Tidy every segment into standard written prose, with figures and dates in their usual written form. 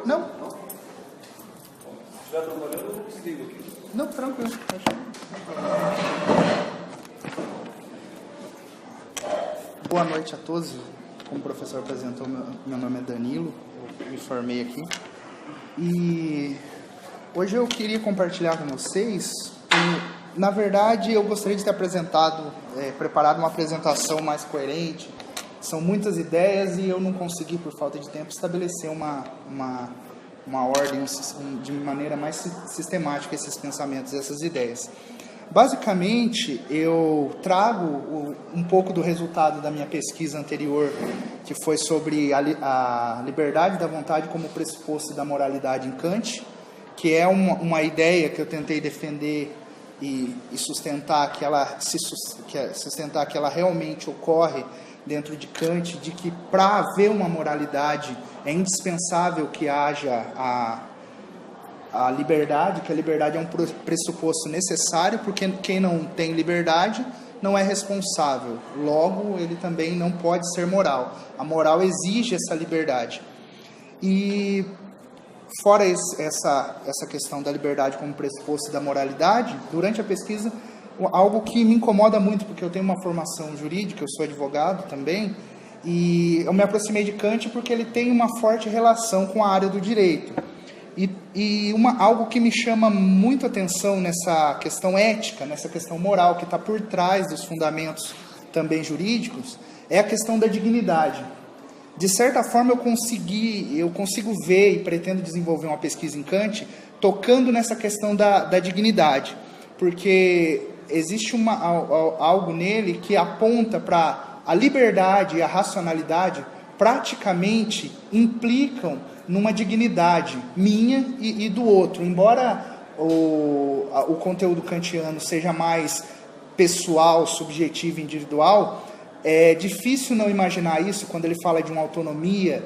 Não. Se estiver trabalhando, eu desligo aqui. Não, tranquilo. Boa noite a todos. Como o professor apresentou, meu nome é Danilo, eu me formei aqui. E hoje eu queria compartilhar com vocês, na verdade eu gostaria de ter preparado uma apresentação mais coerente. São muitas ideias e eu não consegui, por falta de tempo, estabelecer uma ordem de maneira mais sistemática esses pensamentos, essas ideias. Basicamente, eu trago um pouco do resultado da minha pesquisa anterior, que foi sobre a liberdade da vontade como pressuposto da moralidade em Kant, que é uma ideia que eu tentei defender e sustentar que ela realmente ocorre dentro de Kant, de que para haver uma moralidade é indispensável que haja a liberdade, que a liberdade é um pressuposto necessário, porque quem não tem liberdade não é responsável, logo ele também não pode ser moral. A moral exige essa liberdade. E fora essa questão da liberdade como pressuposto da moralidade, durante a pesquisa, algo que me incomoda muito, porque eu tenho uma formação jurídica, eu sou advogado também, e eu me aproximei de Kant porque ele tem uma forte relação com a área do direito. Algo que me chama muito atenção nessa questão ética, nessa questão moral que está por trás dos fundamentos também jurídicos, é a questão da dignidade. De certa forma eu consigo ver e pretendo desenvolver uma pesquisa em Kant tocando nessa questão da dignidade, porque existe algo nele que aponta para a liberdade e a racionalidade praticamente implicam numa dignidade minha e do outro. Embora o conteúdo kantiano seja mais pessoal, subjetivo e individual, é difícil não imaginar isso quando ele fala de uma autonomia,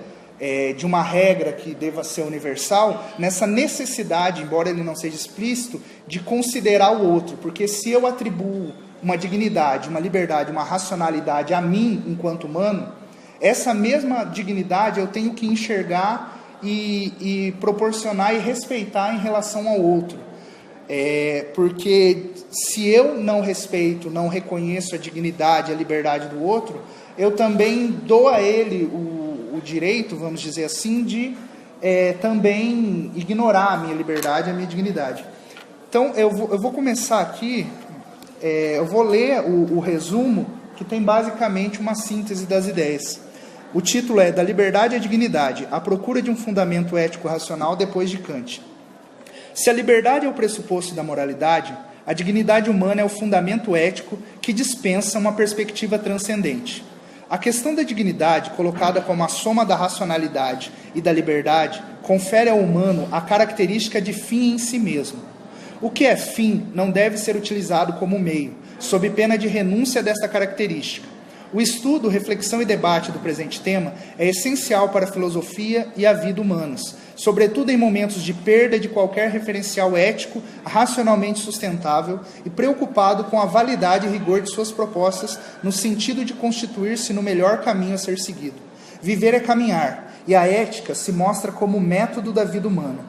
de uma regra que deva ser universal, nessa necessidade, embora ele não seja explícito, de considerar o outro. Porque se eu atribuo uma dignidade, uma liberdade, uma racionalidade a mim enquanto humano, essa mesma dignidade eu tenho que enxergar e proporcionar e respeitar em relação ao outro. Porque se eu não respeito, não reconheço a dignidade, a liberdade do outro, eu também dou a ele o direito, vamos dizer assim, de também ignorar a minha liberdade, a minha dignidade. Então, eu vou começar aqui, eu vou ler o resumo, que tem basicamente uma síntese das ideias. O título é Da Liberdade à Dignidade, a procura de um fundamento ético-racional depois de Kant. Se a liberdade é o pressuposto da moralidade, a dignidade humana é o fundamento ético que dispensa uma perspectiva transcendente. A questão da dignidade, colocada como a soma da racionalidade e da liberdade, confere ao humano a característica de fim em si mesmo. O que é fim não deve ser utilizado como meio, sob pena de renúncia desta característica. O estudo, reflexão e debate do presente tema é essencial para a filosofia e a vida humanas, sobretudo em momentos de perda de qualquer referencial ético racionalmente sustentável e preocupado com a validade e rigor de suas propostas no sentido de constituir-se no melhor caminho a ser seguido. Viver é caminhar, e a ética se mostra como método da vida humana.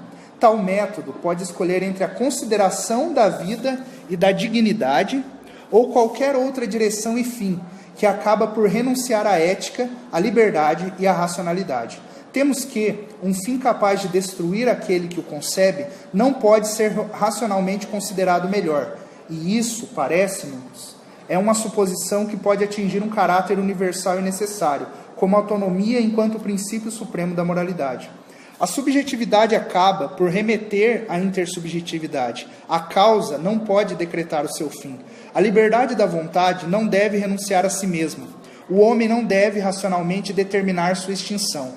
Tal método pode escolher entre a consideração da vida e da dignidade ou qualquer outra direção e fim, que acaba por renunciar à ética, à liberdade e à racionalidade. Temos que um fim capaz de destruir aquele que o concebe não pode ser racionalmente considerado melhor. E isso, parece-nos, é uma suposição que pode atingir um caráter universal e necessário, como autonomia enquanto princípio supremo da moralidade. A subjetividade acaba por remeter à intersubjetividade. A causa não pode decretar o seu fim. A liberdade da vontade não deve renunciar a si mesma. O homem não deve racionalmente determinar sua extinção.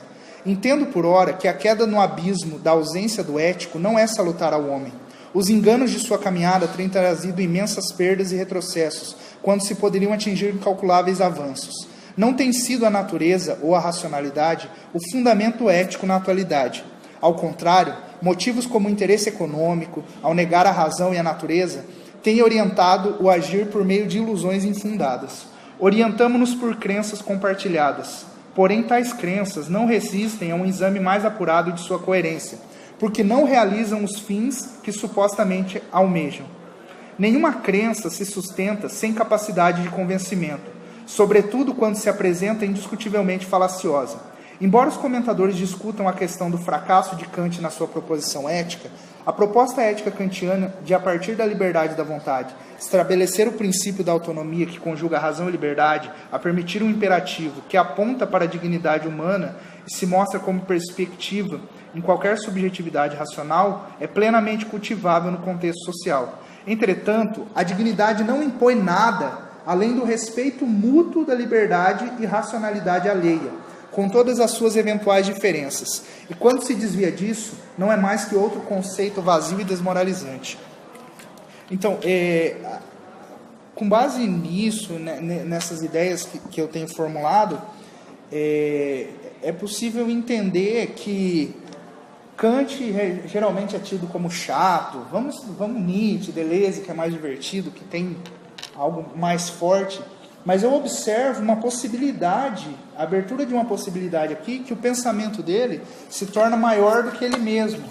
Entendo por ora que a queda no abismo da ausência do ético não é salutar ao homem. Os enganos de sua caminhada têm trazido imensas perdas e retrocessos, quando se poderiam atingir incalculáveis avanços. Não tem sido a natureza ou a racionalidade o fundamento ético na atualidade. Ao contrário, motivos como o interesse econômico, ao negar a razão e a natureza, têm orientado o agir por meio de ilusões infundadas. Orientamo-nos por crenças compartilhadas. Porém, tais crenças não resistem a um exame mais apurado de sua coerência, porque não realizam os fins que supostamente almejam. Nenhuma crença se sustenta sem capacidade de convencimento, sobretudo quando se apresenta indiscutivelmente falaciosa. Embora os comentadores discutam a questão do fracasso de Kant na sua proposição ética, a proposta ética kantiana de, a partir da liberdade da vontade, estabelecer o princípio da autonomia que conjuga razão e liberdade, a permitir um imperativo que aponta para a dignidade humana e se mostra como perspectiva em qualquer subjetividade racional, é plenamente cultivável no contexto social. Entretanto, a dignidade não impõe nada além do respeito mútuo da liberdade e racionalidade alheia, com todas as suas eventuais diferenças. E quando se desvia disso, não é mais que outro conceito vazio e desmoralizante. Então, com base nisso, nessas ideias que eu tenho formulado, é possível entender que Kant geralmente é tido como chato, vamos Nietzsche, Deleuze, que é mais divertido, que tem algo mais forte, mas eu observo uma possibilidade, a abertura de uma possibilidade aqui, que o pensamento dele se torna maior do que ele mesmo.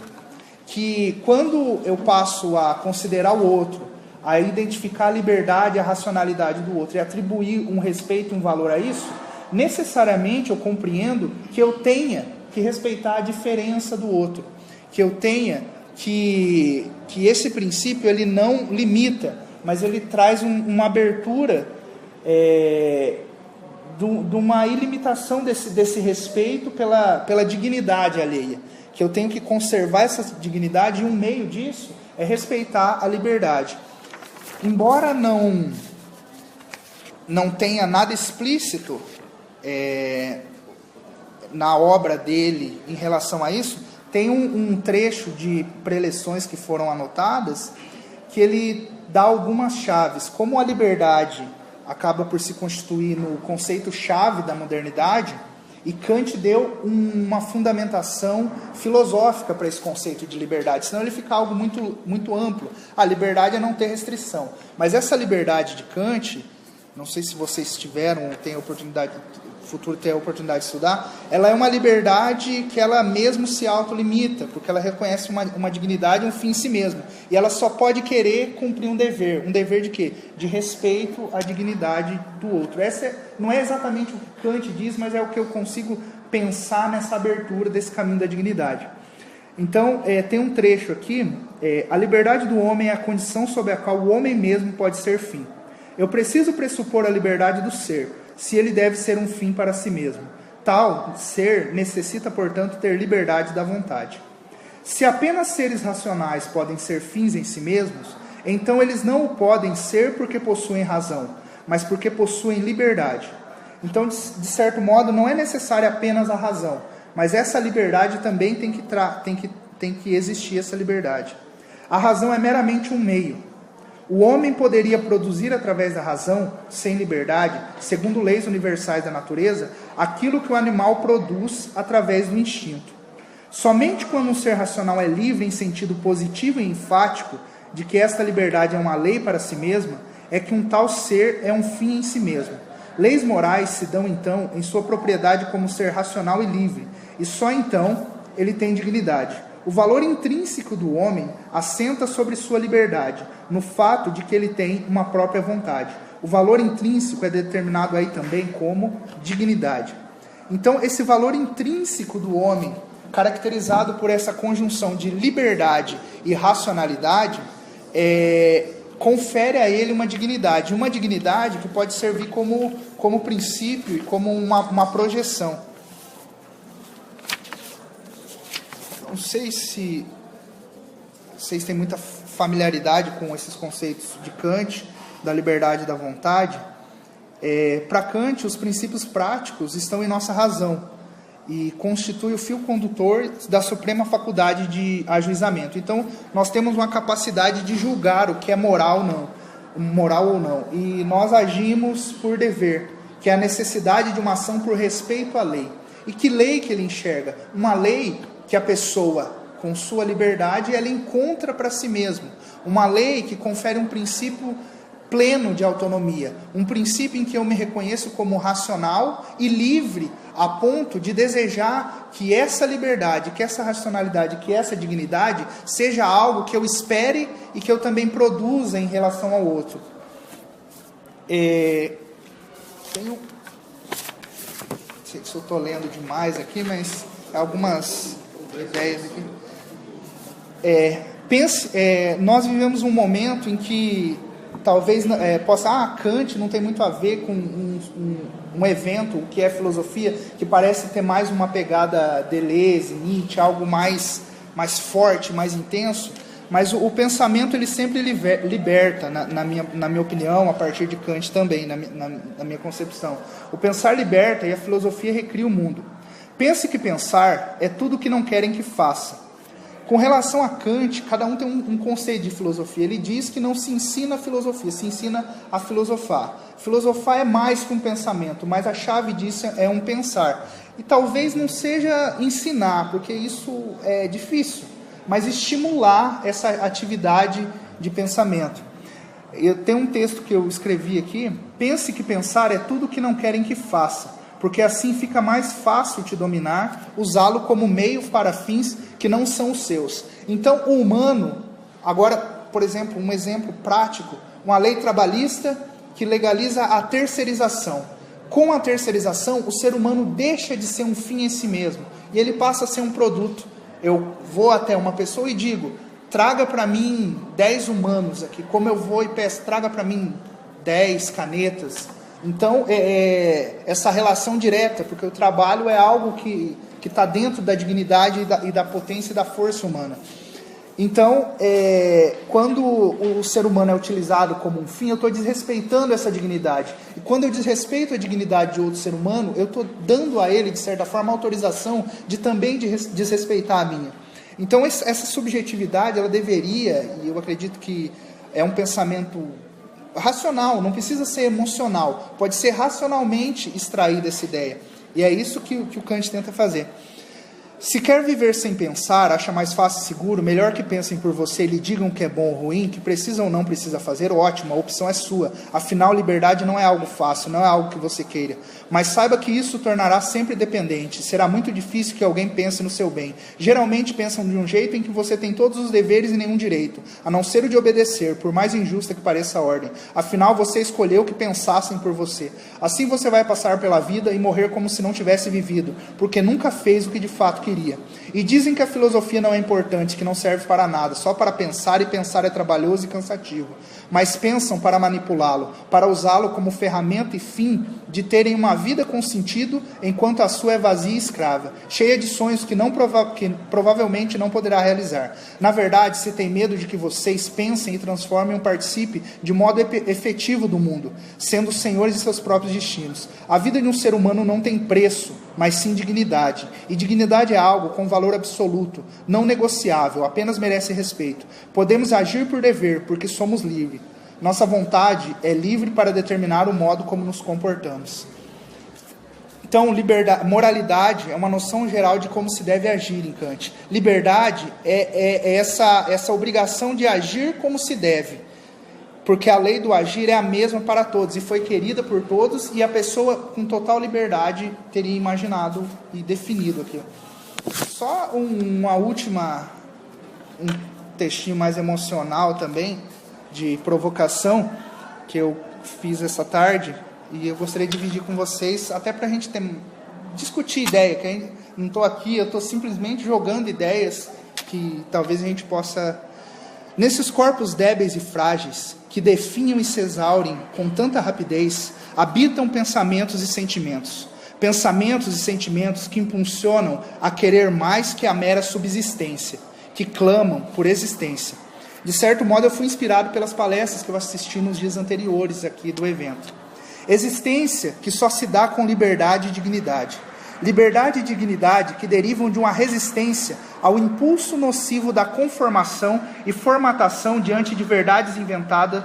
Que quando eu passo a considerar o outro, a identificar a liberdade e a racionalidade do outro e atribuir um respeito, um valor a isso, necessariamente eu compreendo que eu tenha que respeitar a diferença do outro, que eu tenha que esse princípio ele não limita, mas ele traz uma abertura de uma ilimitação desse respeito pela dignidade alheia, que eu tenho que conservar essa dignidade e um meio disso é respeitar a liberdade. Embora não tenha nada explícito na obra dele em relação a isso, tem um trecho de preleções que foram anotadas que ele dá algumas chaves. Como a liberdade acaba por se constituir no conceito-chave da modernidade, e Kant deu uma fundamentação filosófica para esse conceito de liberdade, senão ele fica algo muito, muito amplo. A liberdade é não ter restrição. Mas essa liberdade de Kant, não sei se vocês tiveram ou têm oportunidade, futuro ter a oportunidade de estudar, ela é uma liberdade que ela mesmo se autolimita, porque ela reconhece uma dignidade, um fim em si mesmo. E ela só pode querer cumprir um dever. Um dever de quê? De respeito à dignidade do outro. Essa não é exatamente o que Kant diz, mas é o que eu consigo pensar nessa abertura desse caminho da dignidade. Então, tem um trecho aqui, a liberdade do homem é a condição sob a qual o homem mesmo pode ser fim. Eu preciso pressupor a liberdade do ser, se ele deve ser um fim para si mesmo. Tal ser necessita, portanto, ter liberdade da vontade. Se apenas seres racionais podem ser fins em si mesmos, então eles não o podem ser porque possuem razão, mas porque possuem liberdade. Então, de certo modo, não é necessária apenas a razão, mas essa liberdade também tem que existir, essa liberdade. A razão é meramente um meio. O homem poderia produzir através da razão, sem liberdade, segundo leis universais da natureza, aquilo que o animal produz através do instinto. Somente quando um ser racional é livre em sentido positivo e enfático de que esta liberdade é uma lei para si mesma, é que um tal ser é um fim em si mesmo. Leis morais se dão então em sua propriedade como ser racional e livre, e só então ele tem dignidade. O valor intrínseco do homem assenta sobre sua liberdade, no fato de que ele tem uma própria vontade. O valor intrínseco é determinado aí também como dignidade. Então, esse valor intrínseco do homem, caracterizado por essa conjunção de liberdade e racionalidade, confere a ele uma dignidade que pode servir como princípio e como uma projeção. Não sei se vocês têm muita familiaridade com esses conceitos de Kant, da liberdade e da vontade. Para Kant, os princípios práticos estão em nossa razão e constitui o fio condutor da suprema faculdade de ajuizamento. Então, nós temos uma capacidade de julgar o que é moral ou não. E nós agimos por dever, que é a necessidade de uma ação por respeito à lei. E que lei que ele enxerga? Uma lei que a pessoa, com sua liberdade, ela encontra para si mesmo. Uma lei que confere um princípio pleno de autonomia. Um princípio em que eu me reconheço como racional e livre a ponto de desejar que essa liberdade, que essa racionalidade, que essa dignidade seja algo que eu espere e que eu também produza em relação ao outro. Tenho... Não sei se eu estou lendo demais aqui, mas algumas ideias aqui. Nós vivemos um momento em que talvez possa... Kant não tem muito a ver com um evento, o que é filosofia, que parece ter mais uma pegada Deleuze, Nietzsche, algo mais forte, mais intenso, mas o pensamento ele sempre liberta, na minha opinião, a partir de Kant também, na minha concepção. O pensar liberta e a filosofia recria o mundo. Pense que pensar é tudo o que não querem que faça. Com relação a Kant, cada um tem um conceito de filosofia. Ele diz que não se ensina a filosofia, se ensina a filosofar. Filosofar é mais que um pensamento, mas a chave disso é um pensar. E talvez não seja ensinar, porque isso é difícil, mas estimular essa atividade de pensamento. Eu tenho um texto que eu escrevi aqui: pense que pensar é tudo o que não querem que faça, porque assim fica mais fácil te dominar, usá-lo como meio para fins que não são os seus. Então, o humano, agora, por exemplo, um exemplo prático, uma lei trabalhista que legaliza a terceirização. Com a terceirização, o ser humano deixa de ser um fim em si mesmo, e ele passa a ser um produto. Eu vou até uma pessoa e digo: traga para mim 10 humanos aqui, como eu vou e peço, traga para mim 10 canetas. Então, essa relação direta, porque o trabalho é algo que está dentro da dignidade e da potência e da força humana. Então, quando o ser humano é utilizado como um fim, eu estou desrespeitando essa dignidade. E quando eu desrespeito a dignidade de outro ser humano, eu estou dando a ele, de certa forma, a autorização de também desrespeitar a minha. Então, essa subjetividade, ela deveria, e eu acredito que é um pensamento racional, não precisa ser emocional, pode ser racionalmente extraída essa ideia. E é isso que o Kant tenta fazer. Se quer viver sem pensar, acha mais fácil e seguro, melhor que pensem por você e lhe digam que é bom ou ruim, que precisa ou não precisa fazer, ótimo, a opção é sua. Afinal, liberdade não é algo fácil, não é algo que você queira. Mas saiba que isso o tornará sempre dependente. Será muito difícil que alguém pense no seu bem. Geralmente pensam de um jeito em que você tem todos os deveres e nenhum direito, a não ser o de obedecer, por mais injusta que pareça a ordem. Afinal, você escolheu que pensassem por você. Assim você vai passar pela vida e morrer como se não tivesse vivido, porque nunca fez o que de fato queria. E dizem que a filosofia não é importante, que não serve para nada, só para pensar, e pensar é trabalhoso e cansativo. Mas pensam para manipulá-lo, para usá-lo como ferramenta e fim de terem uma vida com sentido, enquanto a sua é vazia e escrava, cheia de sonhos que provavelmente não poderá realizar. Na verdade, se tem medo de que vocês pensem e transformem um participe de modo efetivo do mundo, sendo senhores de seus próprios destinos. A vida de um ser humano não tem preço, mas sim dignidade. E dignidade é algo com valor absoluto, não negociável, apenas merece respeito. Podemos agir por dever, porque somos livres. Nossa vontade é livre para determinar o modo como nos comportamos. Então, moralidade é uma noção geral de como se deve agir em Kant. Liberdade é essa obrigação de agir como se deve, porque a lei do agir é a mesma para todos, e foi querida por todos, e a pessoa com total liberdade teria imaginado e definido aquilo. Só um textinho mais emocional também, de provocação, que eu fiz essa tarde, e eu gostaria de dividir com vocês, até para a gente discutir ideia, que não estou aqui, eu estou simplesmente jogando ideias que talvez a gente possa... Nesses corpos débeis e frágeis, que definham e se exaurem com tanta rapidez, habitam pensamentos e sentimentos. Pensamentos e sentimentos que impulsionam a querer mais que a mera subsistência, que clamam por existência. De certo modo, eu fui inspirado pelas palestras que eu assisti nos dias anteriores aqui do evento. Existência que só se dá com liberdade e dignidade. Liberdade e dignidade que derivam de uma resistência ao impulso nocivo da conformação e formatação diante de verdades inventadas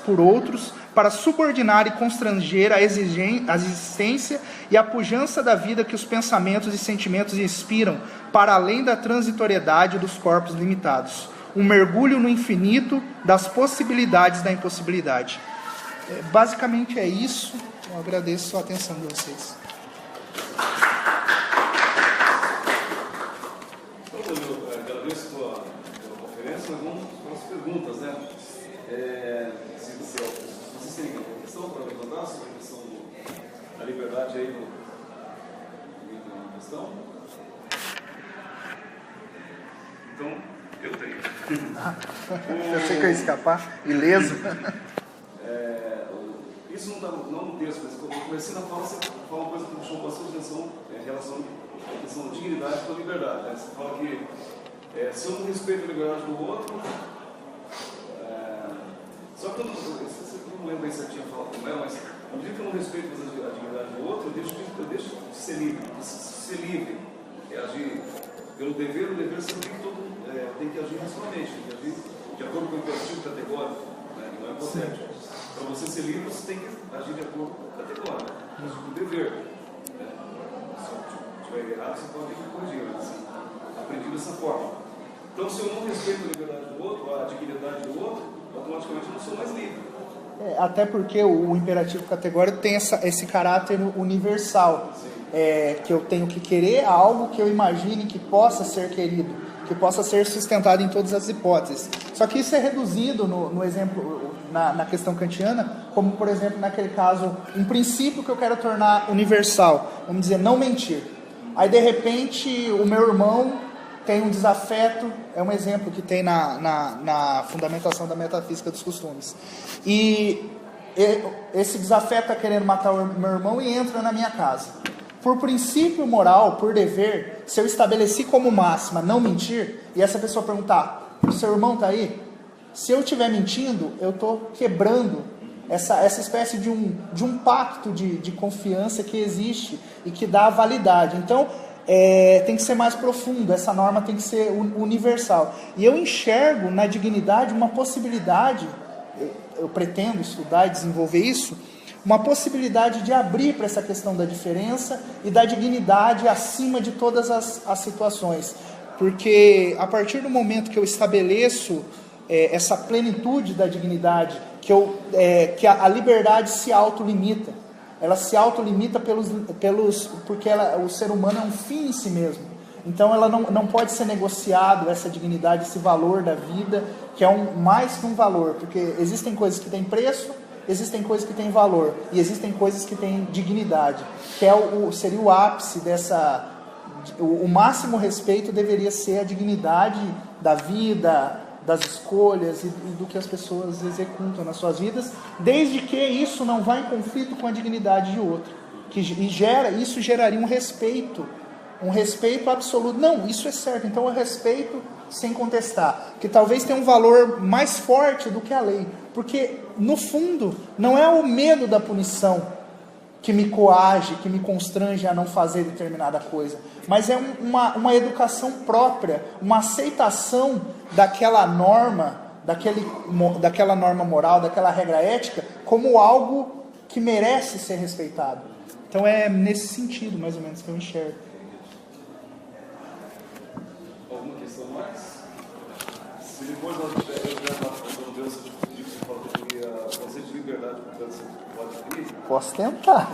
por outros para subordinar e constranger a existência e a pujança da vida que os pensamentos e sentimentos inspiram para além da transitoriedade dos corpos limitados. Um mergulho no infinito das possibilidades da impossibilidade. Basicamente é isso. Eu agradeço a atenção de vocês. vamos para as perguntas, né? Se vocês têm alguma questão para levantar sobre a questão da liberdade aí na questão? Então, eu tenho. Eu sei que eu ia escapar, ileso. Isso não está no texto, mas quando eu comecei na fala, você fala uma coisa que me chamou bastante atenção em relação à questão da dignidade com a liberdade. Né? Você fala que se eu não respeito a liberdade do outro, só que eu não lembro bem se eu tinha falado com ela, mas à medida que eu não respeito a dignidade do outro, eu deixo de ser livre. Ser livre é agir pelo dever, o dever significa que todo mundo tem que agir racionalmente, tem que agir de acordo com o imperativo categórico, né? Não é hipotético. Para você ser livre, você tem que agir de acordo com a categoria, com o dever. Né? Se eu estiver errado, você pode me corrigir, mas assim, aprendi dessa forma. Então, se eu não respeito a liberdade do outro, a dignidade do outro, automaticamente eu não sou mais livre. Até porque o imperativo categórico tem esse caráter universal, que eu tenho que querer algo que eu imagine que possa ser querido, que possa ser sustentado em todas as hipóteses. Só que isso é reduzido no exemplo, na questão kantiana, como por exemplo naquele caso, um princípio que eu quero tornar universal, vamos dizer, não mentir. Aí de repente o meu irmão tem um desafeto, é um exemplo que tem na fundamentação da metafísica dos costumes. E esse desafeto está querendo matar o meu irmão e entra na minha casa. Por princípio moral, por dever, se eu estabeleci como máxima não mentir, e essa pessoa perguntar, o seu irmão está aí? Se eu estiver mentindo, eu estou quebrando essa espécie de um pacto de confiança que existe e que dá validade. Então, tem que ser mais profundo, essa norma tem que ser universal. E eu enxergo na dignidade uma possibilidade, eu pretendo estudar e desenvolver isso, uma possibilidade de abrir para essa questão da diferença e da dignidade acima de todas as situações. Porque a partir do momento que eu estabeleço essa plenitude da dignidade, que a liberdade se autolimita, ela se autolimita porque o ser humano é um fim em si mesmo. Então ela não pode ser negociado, essa dignidade, esse valor da vida, que é mais que um valor, porque existem coisas que têm preço, existem coisas que têm valor, e existem coisas que têm dignidade, que seria o ápice o máximo respeito deveria ser a dignidade da vida, das escolhas e do que as pessoas executam nas suas vidas, desde que isso não vá em conflito com a dignidade de outro. Isso geraria um respeito absoluto. Não, isso é certo, então eu respeito sem contestar, que talvez tenha um valor mais forte do que a lei, porque no fundo não é o medo da punição que me coage, que me constrange a não fazer determinada coisa, mas é uma educação própria, uma aceitação daquela norma, daquela norma moral, daquela regra ética, como algo que merece ser respeitado. Então é nesse sentido, mais ou menos, que eu enxergo. Alguma questão mais? Se depois nós tivermos uma questão de Deus, eu você falou que eu queria conceito de liberdade, portanto, você pode vir? Posso tentar.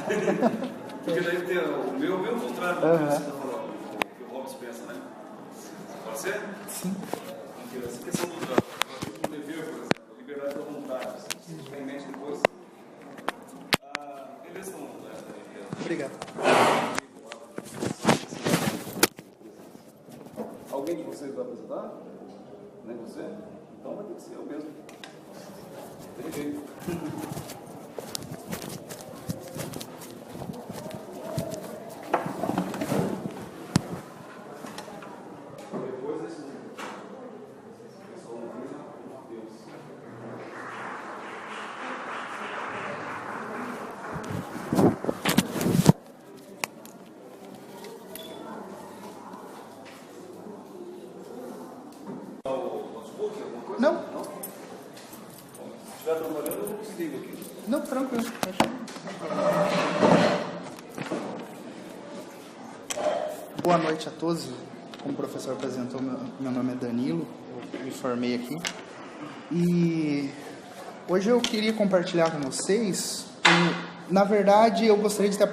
Porque daí tem o meu contrário do que você está falando, o que o Hobbes pensa, né? Pode ser? Sim. Essa questão do dever, por exemplo, a liberdade da vontade, se você tem em mente depois. Beleza, vamos mudar. Obrigado. Alguém de vocês vai apresentar? Nem você? Então vai ter que ser eu mesmo. Tem jeito. Depois desse pessoal não vira, Deus. Não. Não? Se estiver trabalhando, eu não desligo aqui. Não, tranquilo. Boa noite a todos. Como o professor apresentou, meu nome é Danilo, eu me formei aqui. E hoje eu queria compartilhar com vocês, na verdade eu gostaria de ter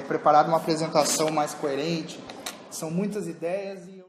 preparado uma apresentação mais coerente. São muitas ideias e